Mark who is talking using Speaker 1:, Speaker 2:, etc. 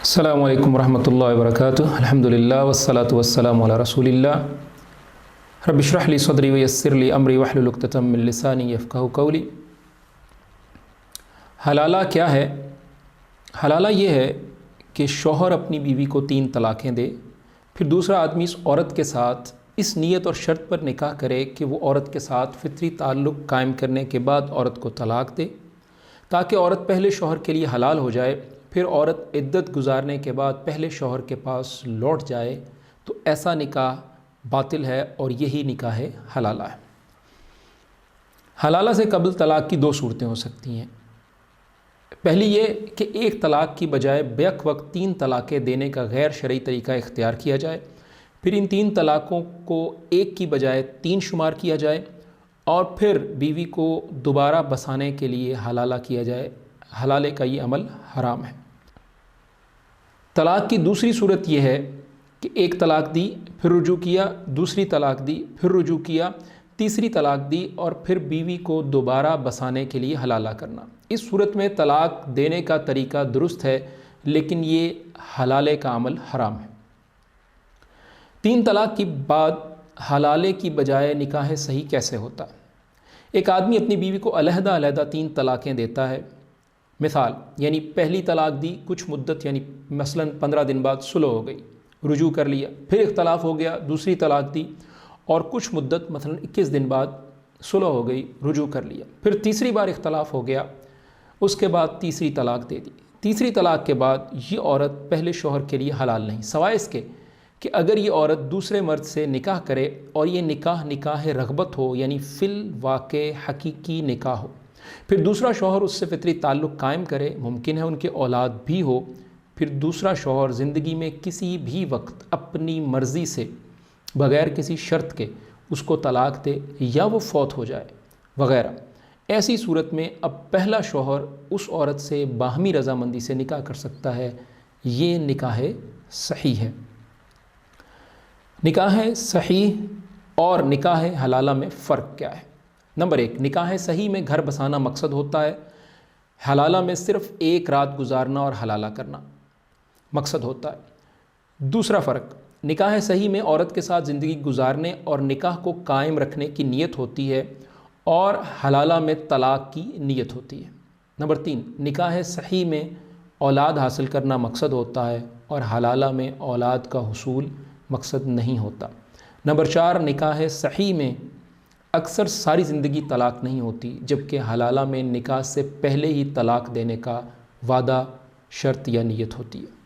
Speaker 1: अस्सलामु अलैकुम रहमतुल्लाहि व बरकातुहू। अल्हम्दुलिल्लाह वस्सलातु वस्सलामु अला रसूलिल्लाह। रब्बि इश्रह ली सदरी व यस्सिर ली अमरी वहलुल उक़दतम मिन लिसानी यफ़क़हू क़ौली। हलाला क्या है? हलाला ये है कि शौहर अपनी बीवी को 3 तलाक़ें दे, फिर दूसरा आदमी इस औरत के साथ इस नीयत और शर्त पर निकाह करे कि वो औरत के साथ फ़ितरी ताल्लुक़ कायम करने के बाद औरत को तलाक़ दे, ताकि औरत पहले शौहर के लिए हलाल हो जाए। फिर औरत इद्दत गुजारने के बाद पहले शौहर के पास लौट जाए तो ऐसा निकाह बातिल है और यही निकाह हलाला है। हलाला से कबल तलाक़ की 2 सूरतें हो सकती हैं। पहली ये कि एक तलाक़ की बजाय बैक वक्त 3 तलाक़ें देने का गैर शरई तरीका इख्तियार किया जाए, फिर इन 3 तलाक़ों को एक की बजाय 3 शुमार किया जाए और फिर बीवी को दोबारा बसाने के लिए हलाला किया जाए। हलाले का ये अमल हराम है। तलाक़ की दूसरी सूरत यह है कि एक तलाक़ दी, फिर रुजू किया, दूसरी तलाक़ दी, फिर रुजू किया, तीसरी तलाक़ दी और फिर बीवी को दोबारा बसाने के लिए हलाला करना। इस सूरत में तलाक़ देने का तरीका दुरुस्त है, लेकिन ये हलाले का अमल हराम है। 3 तलाक़ के बाद हलाले की बजाय निकाह सही कैसे होता? एक आदमी अपनी बीवी को अलहदा 3 तलाक़ें देता है। मिसाल यानी पहली तलाक़ दी, कुछ मुद्दत यानी मसलन 15 दिन बाद सुलह हो गई, रुजू कर लिया, फिर इख्तलाफ हो गया, दूसरी तलाक़ दी और कुछ मुद्दत मसलन 21 दिन बाद सुलह हो गई, रुजू कर लिया, फिर तीसरी बार इख्तलाफ हो गया, उसके बाद तीसरी तलाक़ दे दी। तीसरी तलाक़ के बाद ये औरत पहले शौहर के लिए हलाल नहीं, सवाए इसके कि अगर ये औरत दूसरे मर्द से निकाह करे और ये निकाह रग़बत हो, यानी फ़िल वाक़े हकीकी निकाह हो, फिर दूसरा शौहर उससे फ़ितरी ताल्लुक़ कायम करे, मुमकिन है उनके औलाद भी हो, फिर दूसरा शौहर ज़िंदगी में किसी भी वक्त अपनी मर्ज़ी से बग़ैर किसी शर्त के उसको तलाक़ दे या वो फौत हो जाए वग़ैरह, ऐसी सूरत में अब पहला शौहर उस औरत से बाहमी रज़ामंदी से निकाह कर सकता है। ये निकाह सही है। निकाह सहीह और निकाह हलाला में फ़र्क क्या है? नंबर 1, निकाह सही में घर बसाना मकसद होता है। हलाला में सिर्फ़ एक रात गुजारना और हलाला करना मकसद होता है। दूसरा फ़र्क, निकाह सही में औरत के साथ ज़िंदगी गुजारने और निकाह को कायम रखने की नीयत होती है और हलाला में तलाक़ की नीयत होती है। नंबर 3, निकाह सही में औलाद हासिल करना मकसद होता है और हलाला में औलाद का हुसूल मकसद नहीं होता। नंबर 4, निकाह सही में अक्सर सारी ज़िंदगी तलाक़ नहीं होती, जबकि हलाला में निकाह से पहले ही तलाक़ देने का वादा, शर्त या नीयत होती है।